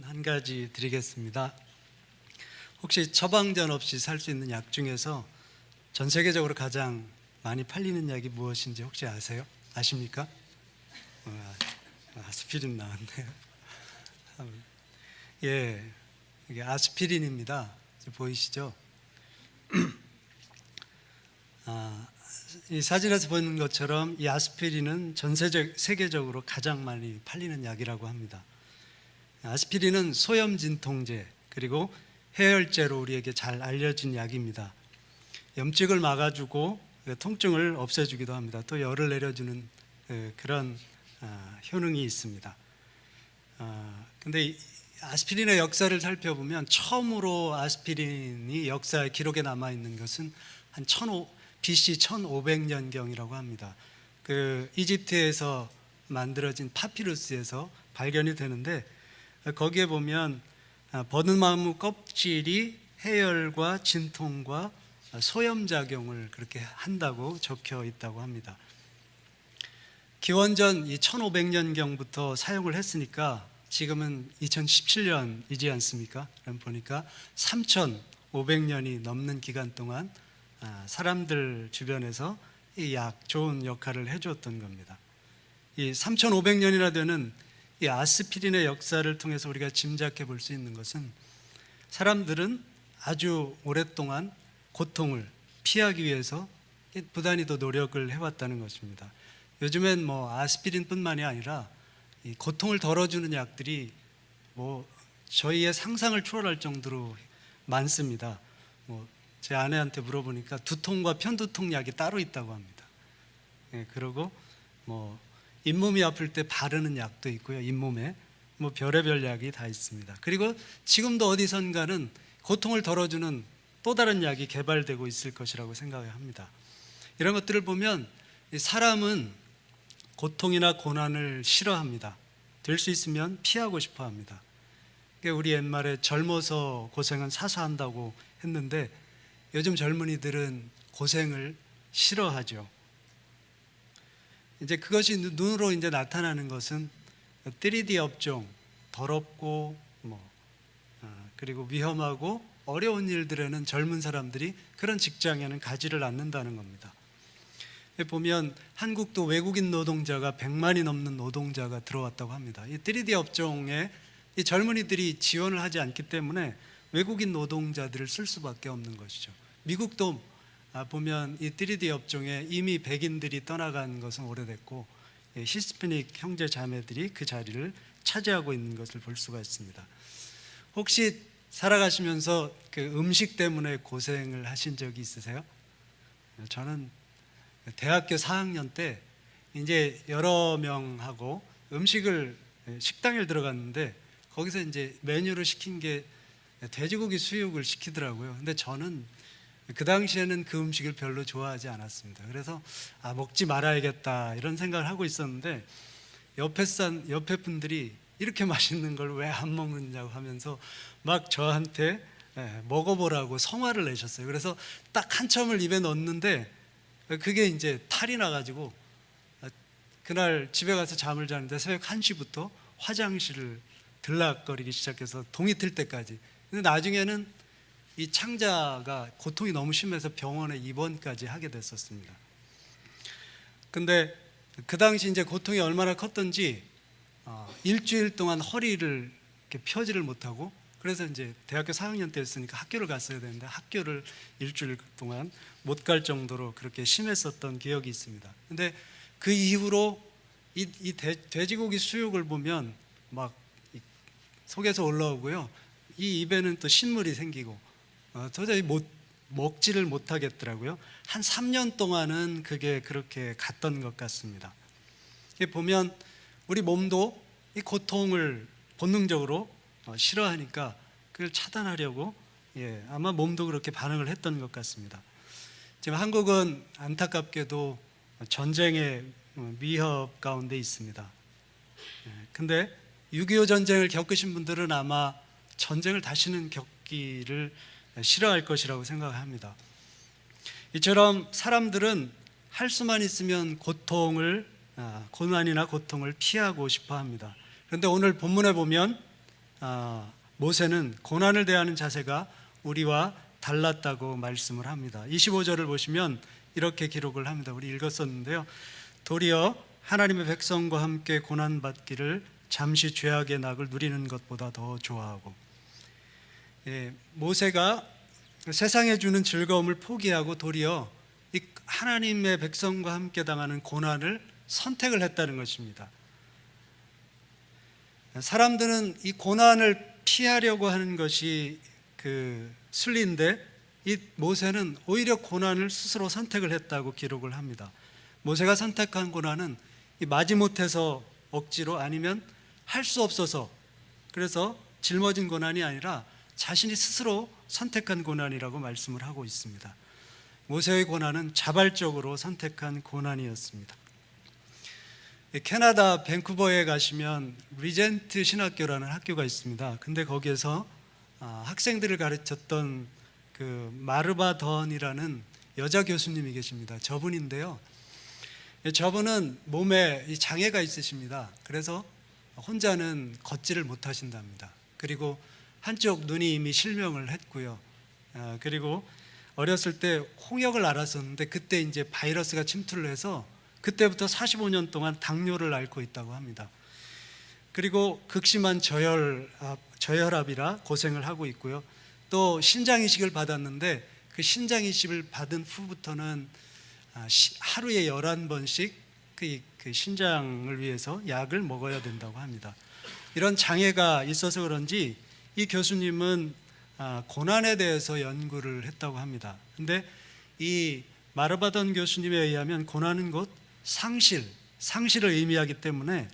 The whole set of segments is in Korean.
질문 한 가지 드리겠습니다. 혹시 처방전 없이 살 수 있는 약 중에서 전 세계적으로 가장 많이 팔리는 약이 무엇인지 혹시 아세요? 아십니까? 아스피린 나왔네요. 예, 이게 아스피린입니다. 보이시죠? 이 사진에서 보이는 것처럼 이 아스피린은 전 세계적으로 가장 많이 팔리는 약이라고 합니다. 아스피린은 소염 진통제 그리고 해열제로 우리에게 잘 알려진 약입니다. 염증을 막아주고 통증을 없애주기도 합니다. 또 열을 내려주는 그런 효능이 있습니다. 근데 아스피린의 역사를 살펴보면 처음으로 아스피린이 역사의 기록에 남아있는 것은 한 BC 1500년경이라고 합니다. 그 이집트에서 만들어진 파피루스에서 발견이 되는데, 거기에 보면 버드나무 껍질이 해열과 진통과 소염작용을 그렇게 한다고 적혀 있다고 합니다. 기원전 1500년경부터 사용을 했으니까 지금은 2017년이지 않습니까? 그럼 보니까 3500년이 넘는 기간 동안 사람들 주변에서 이 약 좋은 역할을 해주었던 겁니다. 이 3500년이나 되는 이 아스피린의 역사를 통해서 우리가 짐작해 볼 수 있는 것은 사람들은 아주 오랫동안 고통을 피하기 위해서 부단히도 노력을 해왔다는 것입니다. 요즘엔 아스피린뿐만이 아니라 이 고통을 덜어주는 약들이 저희의 상상을 초월할 정도로 많습니다. 제 아내한테 물어보니까 두통과 편두통 약이 따로 있다고 합니다. 그리고 잇몸이 아플 때 바르는 약도 있고요. 잇몸에 별의별 약이 다 있습니다. 그리고 지금도 어디선가는 고통을 덜어주는 또 다른 약이 개발되고 있을 것이라고 생각합니다. 이런 것들을 보면 사람은 고통이나 고난을 싫어합니다. 될 수 있으면 피하고 싶어 합니다. 우리 옛말에 젊어서 고생은 사서 한다고 했는데 요즘 젊은이들은 고생을 싫어하죠. 이제 그것이 눈으로 이제 나타나는 것은 3D 업종, 더럽고 그리고 위험하고 어려운 일들에는 젊은 사람들이 그런 직장에는 가지를 않는다는 겁니다. 보면 한국도 외국인 노동자가 100만이 넘는 노동자가 들어왔다고 합니다. 이 3D 업종에 이 젊은이들이 지원을 하지 않기 때문에 외국인 노동자들을 쓸 수밖에 없는 것이죠. 미국도 보면 이 3D 업종에 이미 백인들이 떠나간 것은 오래됐고 히스패닉 형제 자매들이 그 자리를 차지하고 있는 것을 볼 수가 있습니다. 혹시 살아가시면서 그 음식 때문에 고생을 하신 적이 있으세요? 저는 대학교 4학년 때 이제 여러 명하고 식당에 들어갔는데 거기서 이제 메뉴로 시킨 게 돼지고기 수육을 시키더라고요. 근데 저는 그 당시에는 그 음식을 별로 좋아하지 않았습니다. 그래서 먹지 말아야겠다 이런 생각을 하고 있었는데 옆에 분들이 이렇게 맛있는 걸 왜 안 먹느냐고 하면서 막 저한테 먹어보라고 성화를 내셨어요. 그래서 딱 한 첨을 입에 넣었는데 그게 이제 탈이 나가지고 그날 집에 가서 잠을 자는데 새벽 1시부터 화장실을 들락거리기 시작해서 동이 틀 때까지. 근데 나중에는 이 창자가 고통이 너무 심해서 병원에 입원까지 하게 됐었습니다. 근데 그 당시 이제 고통이 얼마나 컸던지 일주일 동안 허리를 이렇게 펴지를 못하고, 그래서 이제 대학교 4학년 때였으니까 학교를 갔어야 되는데 학교를 일주일 동안 못 갈 정도로 그렇게 심했었던 기억이 있습니다. 근데 그 이후로 이 돼지고기 수육을 보면 막 속에서 올라오고요. 이 입에는 또 신물이 생기고 도저히 먹지를 못하겠더라고요. 한 3년 동안은 그게 그렇게 갔던 것 같습니다. 보면 우리 몸도 이 고통을 본능적으로 싫어하니까 그걸 차단하려고 아마 몸도 그렇게 반응을 했던 것 같습니다. 지금 한국은 안타깝게도 전쟁의 위협 가운데 있습니다. 근데 6.25 전쟁을 겪으신 분들은 아마 전쟁을 다시는 겪기를 싫어할 것이라고 생각합니다. 이처럼 사람들은 할 수만 있으면 고난이나 고통을 피하고 싶어 합니다. 그런데 오늘 본문에 보면 모세는 고난을 대하는 자세가 우리와 달랐다고 말씀을 합니다. 25절을 보시면 이렇게 기록을 합니다. 우리 읽었었는데요. 도리어 하나님의 백성과 함께 고난받기를 잠시 죄악의 낙을 누리는 것보다 더 좋아하고, 모세가 세상에 주는 즐거움을 포기하고 도리어 이 하나님의 백성과 함께 당하는 고난을 선택을 했다는 것입니다. 사람들은 이 고난을 피하려고 하는 것이 그 순리인데, 이 모세는 오히려 고난을 스스로 선택을 했다고 기록을 합니다. 모세가 선택한 고난은 이 마지못해서 억지로, 아니면 할 수 없어서 그래서 짊어진 고난이 아니라 자신이 스스로 선택한 고난이라고 말씀을 하고 있습니다. 모세의 고난은 자발적으로 선택한 고난이었습니다. 캐나다 밴쿠버에 가시면 리젠트 신학교라는 학교가 있습니다. 근데 거기에서 학생들을 가르쳤던 그 마르바 던이라는 여자 교수님이 계십니다. 저분인데요, 저분은 몸에 장애가 있으십니다. 그래서 혼자는 걷지를 못하신답니다. 그리고 한쪽 눈이 이미 실명을 했고요. 그리고 어렸을 때 홍역을 앓았었는데 그때 이제 바이러스가 침투를 해서 그때부터 45년 동안 당뇨를 앓고 있다고 합니다. 그리고 극심한 저혈압이라 고생을 하고 있고요. 또 신장 이식을 받았는데 그 신장 이식을 받은 후부터는 하루에 11번씩 그 신장을 위해서 약을 먹어야 된다고 합니다. 이런 장애가 있어서 그런지 이 교수님은 고난에 대해서 연구를 했다고 합니다. 근데 이 마르바던 교수님에 의하면 고난은 곧 상실을 의미하기 때문에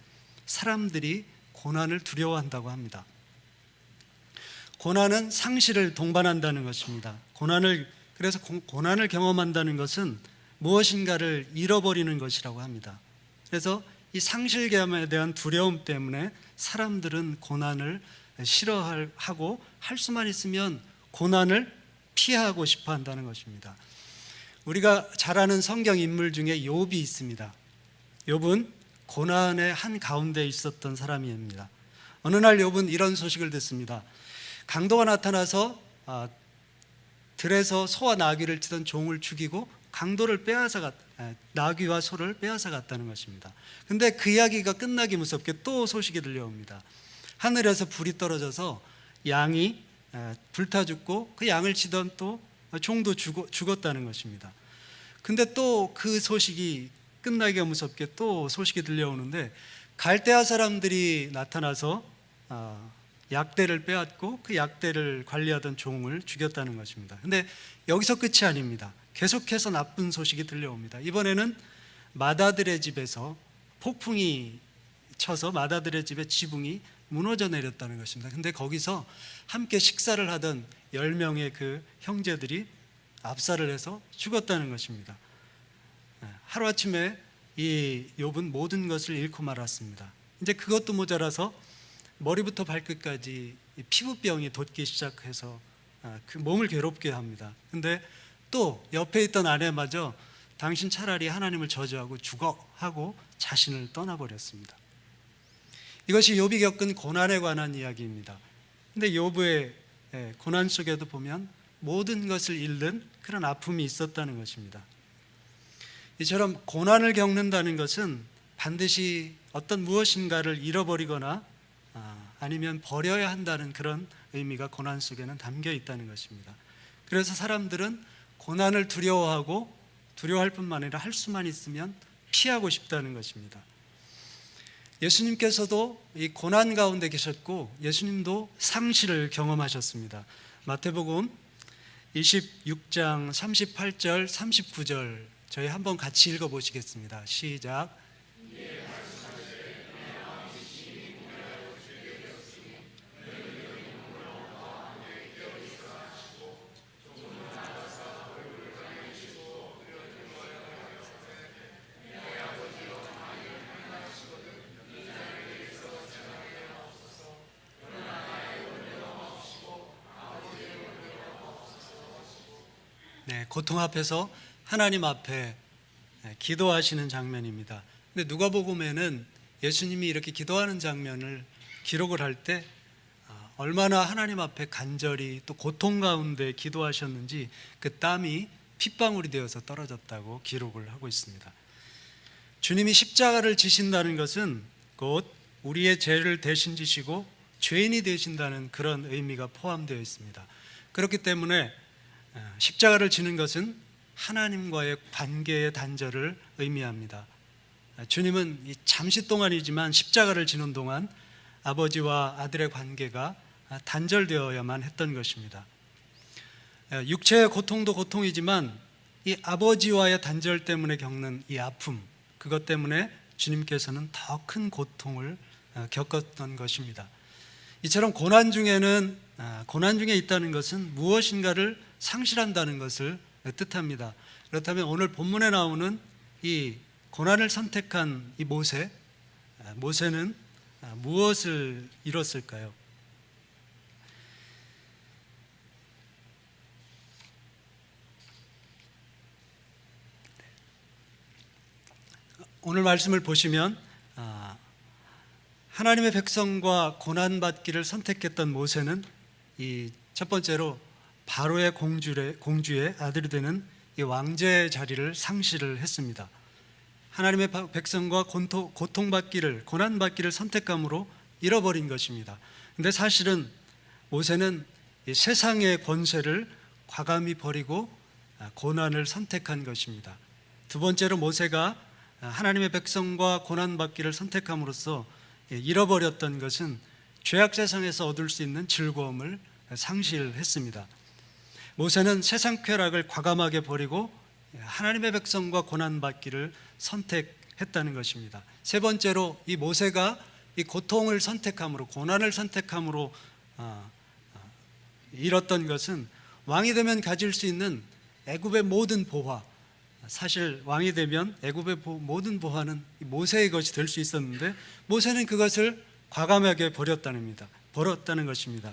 사람들이 고난을 두려워한다고 합니다. 고난은 상실을 동반한다는 것입니다. 그래서 고난을 경험한다는 것은 무엇인가를 잃어버리는 것이라고 합니다. 그래서 이 상실감에 대한 두려움 때문에 사람들은 고난을 싫어하고 할 수만 있으면 고난을 피하고 싶어 한다는 것입니다. 우리가 잘 아는 성경 인물 중에 욥이 있습니다. 욥은 고난의 한가운데 있었던 사람입니다. 어느 날 욥은 이런 소식을 듣습니다. 강도가 나타나서 들에서 소와 나귀를 치던 종을 죽이고 강도를 나귀와 소를 빼앗아 갔다는 것입니다. 근데 그 이야기가 끝나기 무섭게 또 소식이 들려옵니다. 하늘에서 불이 떨어져서 양이 불타 죽고 그 양을 치던 또 종도 죽었다는 것입니다. 근데 또 그 소식이 끝나기가 무섭게 또 소식이 들려오는데 갈대아 사람들이 나타나서 약대를 빼앗고 그 약대를 관리하던 종을 죽였다는 것입니다. 근데 여기서 끝이 아닙니다. 계속해서 나쁜 소식이 들려옵니다. 이번에는 마다들의 집에서 폭풍이 쳐서 마다들의 집의 지붕이 무너져 내렸다는 것입니다. 근데 거기서 함께 식사를 하던 10명의 그 형제들이 압살을 해서 죽었다는 것입니다. 하루아침에 이 욥은 모든 것을 잃고 말았습니다. 이제 그것도 모자라서 머리부터 발끝까지 피부병이 돋기 시작해서 그 몸을 괴롭게 합니다. 근데 또 옆에 있던 아내마저 당신 차라리 하나님을 저주하고 죽어 하고 자신을 떠나버렸습니다. 이것이 욥이 겪은 고난에 관한 이야기입니다. 근데 욥의 고난 속에도 보면 모든 것을 잃는 그런 아픔이 있었다는 것입니다. 이처럼 고난을 겪는다는 것은 반드시 어떤 무엇인가를 잃어버리거나 아니면 버려야 한다는 그런 의미가 고난 속에는 담겨 있다는 것입니다. 그래서 사람들은 고난을 두려워할 뿐만 아니라 할 수만 있으면 피하고 싶다는 것입니다. 예수님께서도 이 고난 가운데 계셨고 예수님도 상실을 경험하셨습니다. 마태복음 26장 38절 39절 저희 한번 같이 읽어보시겠습니다. 시작. 고통 앞에서 하나님 앞에 기도하시는 장면입니다. 근데 누가복음에는 예수님이 이렇게 기도하는 장면을 기록을 할 때 얼마나 하나님 앞에 간절히 또 고통 가운데 기도하셨는지 그 땀이 핏방울이 되어서 떨어졌다고 기록을 하고 있습니다. 주님이 십자가를 지신다는 것은 곧 우리의 죄를 대신 지시고 죄인이 되신다는 그런 의미가 포함되어 있습니다. 그렇기 때문에 십자가를 지는 것은 하나님과의 관계의 단절을 의미합니다. 주님은 잠시 동안이지만 십자가를 지는 동안 아버지와 아들의 관계가 단절되어야만 했던 것입니다. 육체의 고통도 고통이지만 이 아버지와의 단절 때문에 겪는 이 아픔, 그것 때문에 주님께서는 더 큰 고통을 겪었던 것입니다. 이처럼 고난 중에 있다는 것은 무엇인가를 상실한다는 것을 뜻합니다. 그렇다면 오늘 본문에 나오는 이 고난을 선택한 이 모세는 무엇을 잃었을까요? 오늘 말씀을 보시면 하나님의 백성과 고난받기를 선택했던 모세는 이 첫 번째로 바로의 공주의 아들이 되는 이 왕제의 자리를 상실을 했습니다. 하나님의 백성과 고난받기를 선택함으로 잃어버린 것입니다. 그런데 사실은 모세는 이 세상의 권세를 과감히 버리고 고난을 선택한 것입니다. 두 번째로 모세가 하나님의 백성과 고난받기를 선택함으로써 잃어버렸던 것은 죄악 세상에서 얻을 수 있는 즐거움을 상실했습니다. 모세는 세상 쾌락을 과감하게 버리고 하나님의 백성과 고난받기를 선택했다는 것입니다. 세 번째로 이 모세가 이 고난을 선택함으로 잃었던 것은 왕이 되면 가질 수 있는 애굽의 모든 보화, 사실 왕이 되면 애굽의 모든 보화는 모세의 것이 될 수 있었는데 모세는 그것을 과감하게 버렸다는 것입니다.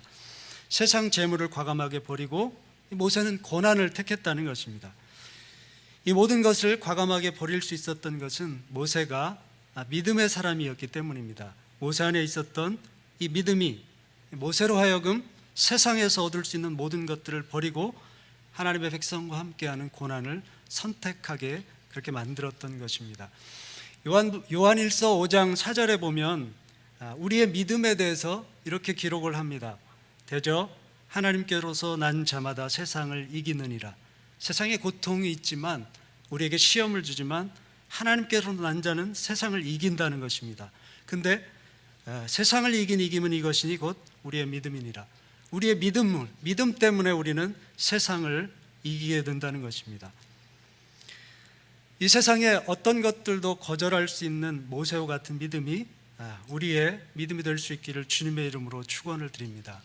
세상 재물을 과감하게 버리고 모세는 고난을 택했다는 것입니다. 이 모든 것을 과감하게 버릴 수 있었던 것은 모세가 믿음의 사람이었기 때문입니다. 모세 안에 있었던 이 믿음이 모세로 하여금 세상에서 얻을 수 있는 모든 것들을 버리고 하나님의 백성과 함께하는 고난을 선택하게 그렇게 만들었던 것입니다. 요한일서 5장 4절에 보면 우리의 믿음에 대해서 이렇게 기록을 합니다. 대저 하나님께로서 난 자마다 세상을 이기느니라. 세상에 고통이 있지만 우리에게 시험을 주지만 하나님께로서 난 자는 세상을 이긴다는 것입니다. 근데 세상을 이김은 이것이니 곧 우리의 믿음이니라. 우리의 믿음 때문에 우리는 세상을 이기게 된다는 것입니다. 이 세상에 어떤 것들도 거절할 수 있는 모세와 같은 믿음이 우리의 믿음이 될 수 있기를 주님의 이름으로 축원을 드립니다.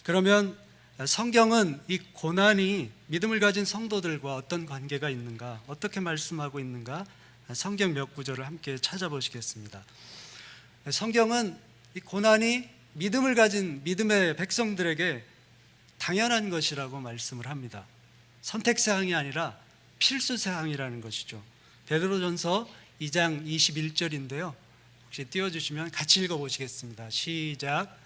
그러면 성경은 이 고난이 믿음을 가진 성도들과 어떤 관계가 있는가, 어떻게 말씀하고 있는가, 성경 몇 구절을 함께 찾아보시겠습니다. 성경은 이 고난이 믿음을 가진 믿음의 백성들에게 당연한 것이라고 말씀을 합니다. 선택사항이 아니라 필수사항이라는 것이죠. 베드로전서 2장 21절인데요. 혹시 띄워주시면 같이 읽어보시겠습니다. 시작.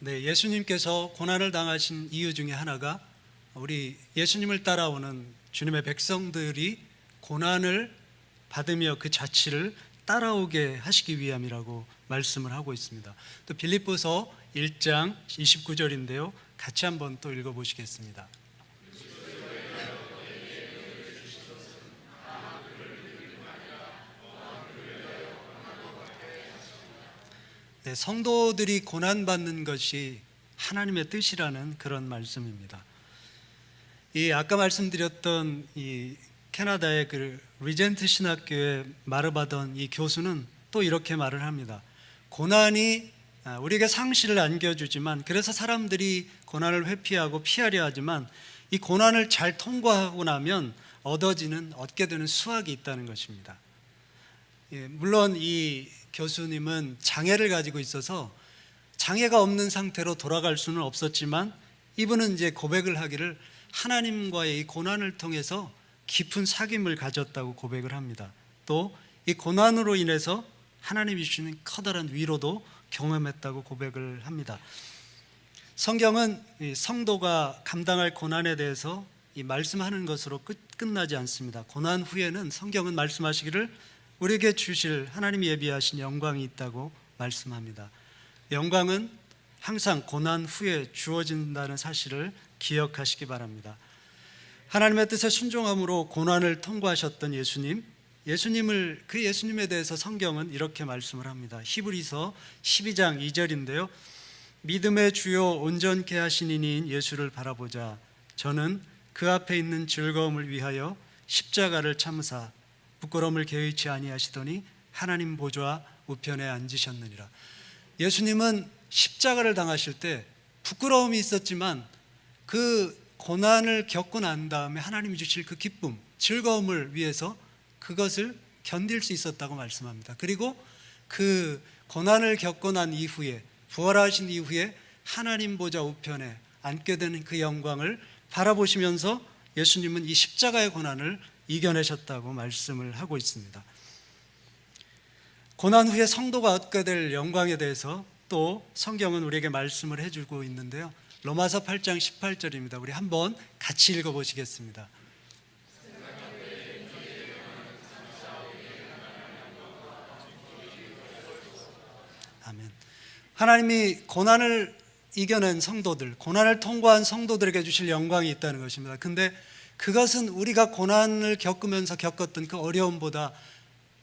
네, 예수님께서 고난을 당하신 이유 중에 하나가 우리 예수님을 따라오는 주님의 백성들이 고난을 받으며 그 자취를 따라오게 하시기 위함이라고 말씀을 하고 있습니다. 또 빌립보서 1장 29절인데요. 같이 한번 또 읽어보시겠습니다. 네, 성도들이 고난받는 것이 하나님의 뜻이라는 그런 말씀입니다. 이 아까 말씀드렸던 이 캐나다의 그 리젠트 신학교에 말을 받은 이 교수는 또 이렇게 말을 합니다. 고난이 우리에게 상실을 안겨주지만, 그래서 사람들이 고난을 회피하고 피하려 하지만 이 고난을 잘 통과하고 나면 얻게 되는 수확이 있다는 것입니다. 물론 이 교수님은 장애를 가지고 있어서 장애가 없는 상태로 돌아갈 수는 없었지만 이분은 이제 고백을 하기를 하나님과의 이 고난을 통해서 깊은 사귐을 가졌다고 고백을 합니다. 또 이 고난으로 인해서 하나님이 주시는 커다란 위로도 경험했다고 고백을 합니다. 성경은 이 성도가 감당할 고난에 대해서 이 말씀하는 것으로 끝나지 않습니다. 고난 후에는 성경은 말씀하시기를 우리에게 주실 하나님이 예비하신 영광이 있다고 말씀합니다. 영광은 항상 고난 후에 주어진다는 사실을 기억하시기 바랍니다. 하나님의 뜻에 순종함으로 고난을 통과하셨던 예수님을 그 예수님에 대해서 성경은 이렇게 말씀을 합니다. 히브리서 12장 2절인데요. 믿음의 주요 온전케 하신 이인 예수를 바라보자. 저는 그 앞에 있는 즐거움을 위하여 십자가를 참으사 부끄러움을 개의치 아니하시더니 하나님 보좌 우편에 앉으셨느니라. 예수님은 십자가를 당하실 때 부끄러움이 있었지만 그 고난을 겪고 난 다음에 하나님이 주실 그 기쁨, 즐거움을 위해서 그것을 견딜 수 있었다고 말씀합니다. 그리고 그 고난을 겪고 난 이후에, 부활하신 이후에 하나님 보좌 우편에 앉게 되는 그 영광을 바라보시면서 예수님은 이 십자가의 고난을 이겨내셨다고 말씀을 하고 있습니다. 고난 후에 성도가 얻게 될 영광에 대해서 또 성경은 우리에게 말씀을 해주고 있는데요. 로마서 8장 18절입니다. 우리 한번 같이 읽어보시겠습니다. 아멘. 하나님이 고난을 이겨낸 성도들, 고난을 통과한 성도들에게 주실 영광이 있다는 것입니다. 근데 그것은 우리가 고난을 겪으면서 겪었던 그 어려움보다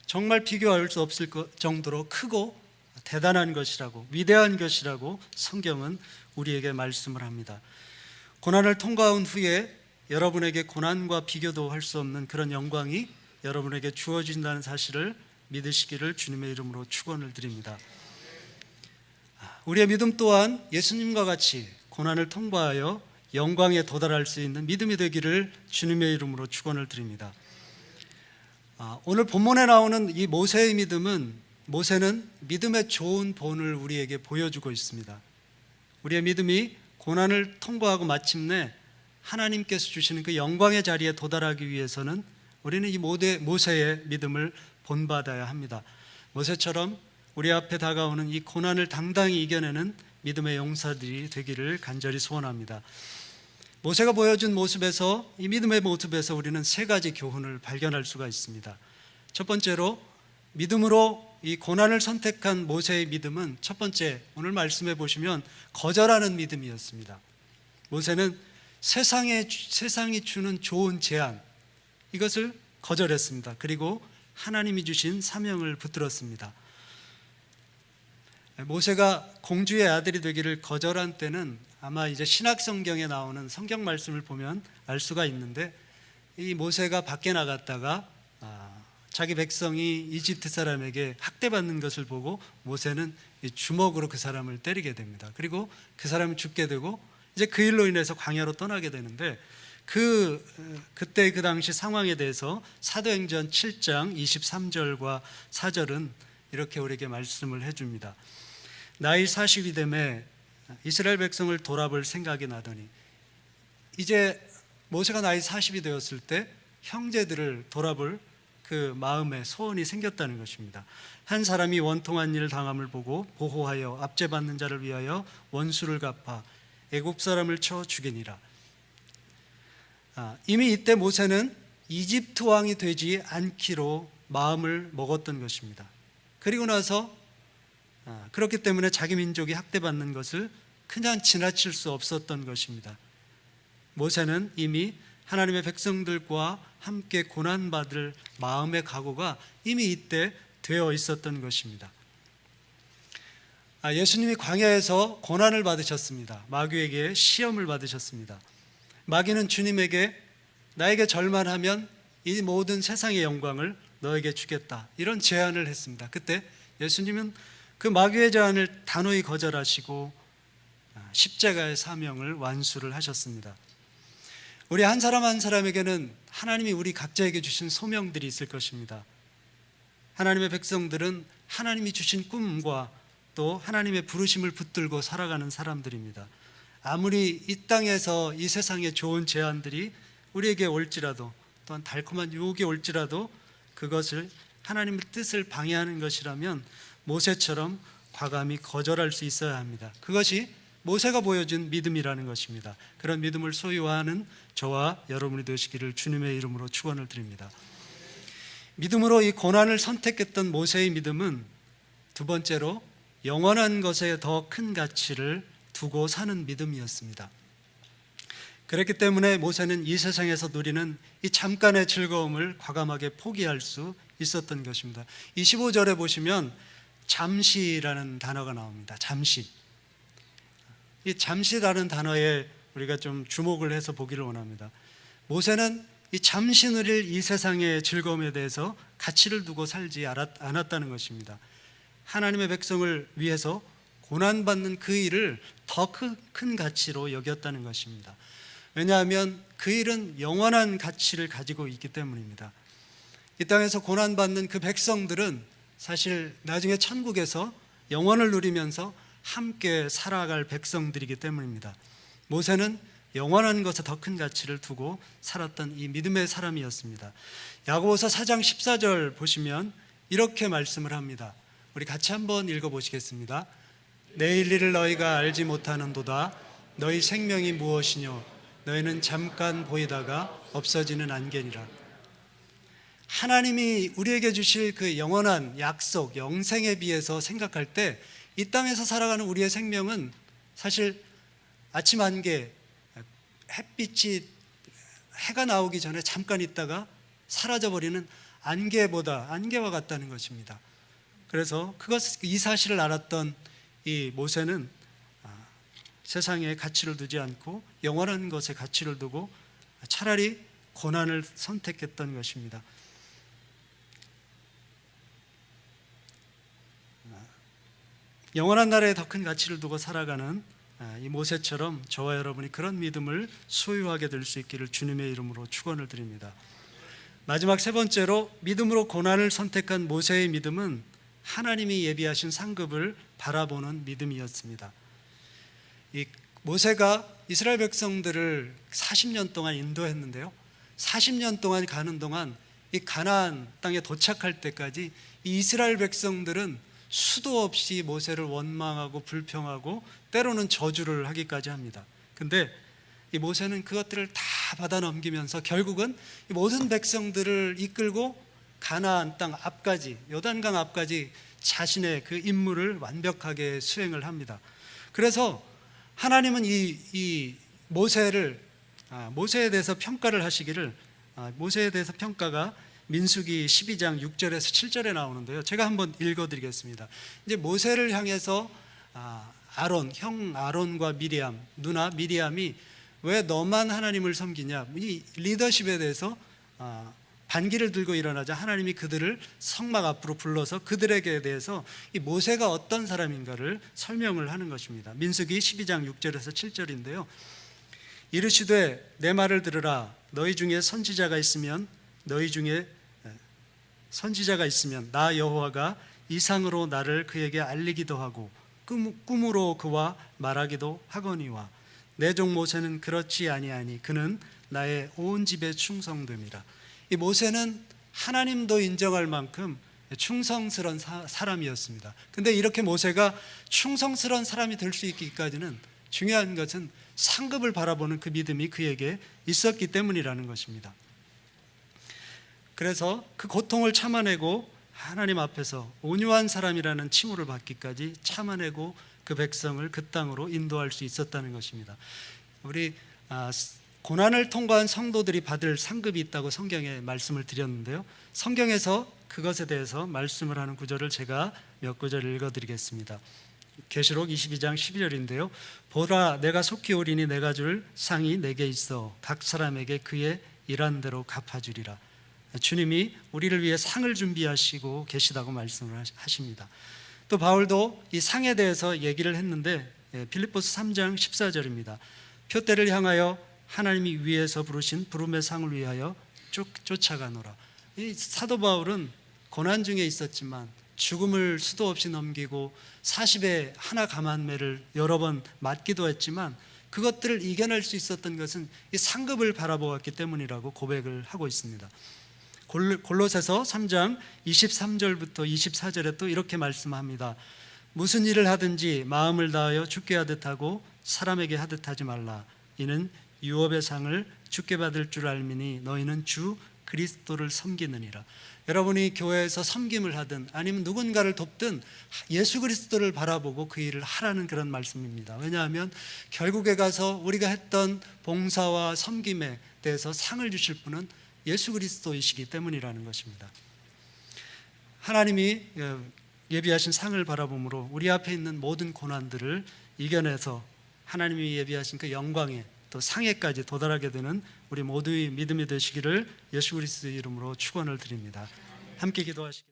정말 비교할 수 없을 정도로 크고 대단한 것이라고, 위대한 것이라고 성경은 우리에게 말씀을 합니다. 고난을 통과한 후에 여러분에게 고난과 비교도 할 수 없는 그런 영광이 여러분에게 주어진다는 사실을 믿으시기를 주님의 이름으로 축원을 드립니다. 우리의 믿음 또한 예수님과 같이 고난을 통과하여 영광에 도달할 수 있는 믿음이 되기를 주님의 이름으로 축원을 드립니다. 오늘 본문에 나오는 이 모세의 믿음은, 모세는 믿음의 좋은 본을 우리에게 보여주고 있습니다. 우리의 믿음이 고난을 통과하고 마침내 하나님께서 주시는 그 영광의 자리에 도달하기 위해서는 우리는 이 모세의 믿음을 본받아야 합니다. 모세처럼 우리 앞에 다가오는 이 고난을 당당히 이겨내는 믿음의 용사들이 되기를 간절히 소원합니다. 모세가 보여준 모습에서, 이 믿음의 모습에서 우리는 세 가지 교훈을 발견할 수가 있습니다. 첫 번째로, 믿음으로 이 고난을 선택한 모세의 믿음은 첫 번째, 오늘 말씀해 보시면 거절하는 믿음이었습니다. 모세는 세상이 주는 좋은 제안, 이것을 거절했습니다. 그리고 하나님이 주신 사명을 붙들었습니다. 모세가 공주의 아들이 되기를 거절한 때는 아마 이제 신약 성경에 나오는 성경 말씀을 보면 알 수가 있는데, 이 모세가 밖에 나갔다가 자기 백성이 이집트 사람에게 학대받는 것을 보고 모세는 주먹으로 그 사람을 때리게 됩니다. 그리고 그 사람이 죽게 되고 이제 그 일로 인해서 광야로 떠나게 되는데, 그때 그 당시 상황에 대해서 사도행전 7장 23절과 4절은 이렇게 우리에게 말씀을 해줍니다. 나이 40이 되매 이스라엘 백성을 돌아볼 생각이 나더니, 이제 모세가 나이 40이 되었을 때 형제들을 돌아볼 그 마음에 소원이 생겼다는 것입니다. 한 사람이 원통한 일을 당함을 보고 보호하여 압제받는 자를 위하여 원수를 갚아 애굽 사람을 쳐 죽이니라. 이미 이때 모세는 이집트 왕이 되지 않기로 마음을 먹었던 것입니다. 그리고 나서 그렇기 때문에 자기 민족이 학대받는 것을 그냥 지나칠 수 없었던 것입니다. 모세는 이미 하나님의 백성들과 함께 고난받을 마음의 각오가 이미 이때 되어 있었던 것입니다. 예수님이 광야에서 고난을 받으셨습니다. 마귀에게 시험을 받으셨습니다. 마귀는 주님에게 나에게 절만하면 이 모든 세상의 영광을 너에게 주겠다, 이런 제안을 했습니다. 그때 예수님은 그 마귀의 제안을 단호히 거절하시고 십자가의 사명을 완수를 하셨습니다. 우리 한 사람 한 사람에게는 하나님이 우리 각자에게 주신 소명들이 있을 것입니다. 하나님의 백성들은 하나님이 주신 꿈과 또 하나님의 부르심을 붙들고 살아가는 사람들입니다. 아무리 이 땅에서 이 세상에 좋은 제안들이 우리에게 올지라도, 또한 달콤한 유혹이 올지라도 그것을 하나님의 뜻을 방해하는 것이라면 모세처럼 과감히 거절할 수 있어야 합니다. 그것이 모세가 보여준 믿음이라는 것입니다. 그런 믿음을 소유하는 저와 여러분이 되시기를 주님의 이름으로 축원을 드립니다. 믿음으로 이 고난을 선택했던 모세의 믿음은 두 번째로 영원한 것에 더 큰 가치를 두고 사는 믿음이었습니다. 그렇기 때문에 모세는 이 세상에서 누리는 이 잠깐의 즐거움을 과감하게 포기할 수 있었던 것입니다. 25절에 보시면 잠시라는 단어가 나옵니다. 잠시. 이 잠시라는 단어에 우리가 좀 주목을 해서 보기를 원합니다. 모세는 이 잠시 누릴 이 세상의 즐거움에 대해서 가치를 두고 살지 않았다는 것입니다. 하나님의 백성을 위해서 고난받는 그 일을 더 큰 가치로 여겼다는 것입니다. 왜냐하면 그 일은 영원한 가치를 가지고 있기 때문입니다. 이 땅에서 고난받는 그 백성들은 사실 나중에 천국에서 영원을 누리면서 함께 살아갈 백성들이기 때문입니다. 모세는 영원한 것에 더 큰 가치를 두고 살았던 이 믿음의 사람이었습니다. 야고보서 4장 14절 보시면 이렇게 말씀을 합니다. 우리 같이 한번 읽어보시겠습니다. 내일 일을 너희가 알지 못하는도다. 너희 생명이 무엇이뇨? 너희는 잠깐 보이다가 없어지는 안개니라. 하나님이 우리에게 주실 그 영원한 약속, 영생에 비해서 생각할 때 이 땅에서 살아가는 우리의 생명은 사실 아침 안개, 햇빛이 해가 나오기 전에 잠깐 있다가 사라져버리는 안개와 같다는 것입니다. 그래서 이 사실을 알았던 이 모세는 세상에 가치를 두지 않고 영원한 것에 가치를 두고 차라리 고난을 선택했던 것입니다. 영원한 나라에 더 큰 가치를 두고 살아가는 이 모세처럼 저와 여러분이 그런 믿음을 소유하게 될 수 있기를 주님의 이름으로 축원을 드립니다. 마지막 세 번째로 믿음으로 고난을 선택한 모세의 믿음은 하나님이 예비하신 상급을 바라보는 믿음이었습니다. 이 모세가 이스라엘 백성들을 40년 동안 인도했는데요, 40년 동안 가는 동안 이 가나안 땅에 도착할 때까지 이 이스라엘 백성들은 수도 없이 모세를 원망하고 불평하고 때로는 저주를 하기까지 합니다. 근데 이 모세는 그것들을 다 받아 넘기면서 결국은 이 모든 백성들을 이끌고 가나안 땅 앞까지, 요단강 앞까지 자신의 그 임무를 완벽하게 수행을 합니다. 그래서 하나님은 이 모세에 대해서 평가를 하시기를, 모세에 대해서 평가가 민수기 12장 6절에서 7절에 나오는데요, 제가 한번 읽어드리겠습니다. 이제 모세를 향해서 형 아론과 미리암, 누나 미리암이 왜 너만 하나님을 섬기냐, 이 리더십에 대해서 반기를 들고 일어나자 하나님이 그들을 성막 앞으로 불러서 그들에게 대해서 이 모세가 어떤 사람인가를 설명을 하는 것입니다. 민수기 12장 6절에서 7절인데요, 이르시되 내 말을 들으라. 너희 중에 선지자가 있으면 나 여호와가 이상으로 나를 그에게 알리기도 하고 꿈으로 그와 말하기도 하거니와 내 종 모세는 그렇지 아니하니 그는 나의 온 집에 충성됨이라. 이 모세는 하나님도 인정할 만큼 충성스러운 사람이었습니다. 근데 이렇게 모세가 충성스러운 사람이 될 수 있기까지는 중요한 것은 상급을 바라보는 그 믿음이 그에게 있었기 때문이라는 것입니다. 그래서 그 고통을 참아내고 하나님 앞에서 온유한 사람이라는 칭호를 받기까지 참아내고 그 백성을 그 땅으로 인도할 수 있었다는 것입니다. 우리 고난을 통과한 성도들이 받을 상급이 있다고 성경에 말씀을 드렸는데요, 성경에서 그것에 대해서 말씀을 하는 구절을 제가 몇 구절 읽어드리겠습니다. 계시록 22장 12절인데요 보라, 내가 속히 오리니 내가 줄 상이 내게 있어 각 사람에게 그의 일한 대로 갚아주리라. 주님이 우리를 위해 상을 준비하시고 계시다고 말씀을 하십니다. 또 바울도 이 상에 대해서 얘기를 했는데 빌립보서 3장 14절입니다. 표대를 향하여 하나님이 위에서 부르신 부름의 상을 위하여 쫓아가노라. 이 사도 바울은 고난 중에 있었지만 죽음을 수도 없이 넘기고 40에 하나 감한매를 여러 번 맞기도 했지만 그것들을 이겨낼 수 있었던 것은 이 상급을 바라보았기 때문이라고 고백을 하고 있습니다. 골로새서 3장 23절부터 24절에 또 이렇게 말씀합니다. 무슨 일을 하든지 마음을 다하여 주께 하듯 하고 사람에게 하듯 하지 말라. 이는 유업의 상을 주께 받을 줄 알미니 너희는 주 그리스도를 섬기느니라. 여러분이 교회에서 섬김을 하든 아니면 누군가를 돕든 예수 그리스도를 바라보고 그 일을 하라는 그런 말씀입니다. 왜냐하면 결국에 가서 우리가 했던 봉사와 섬김에 대해서 상을 주실 분은 예수 그리스도이시기 때문이라는 것입니다. 하나님이 예비하신 상을 바라봄으로 우리 앞에 있는 모든 고난들을 이겨내서 하나님이 예비하신 그 영광에 또 상에까지 도달하게 되는 우리 모두의 믿음이 되시기를 예수 그리스도의 이름으로 축원을 드립니다. 함께 기도하시겠습니다.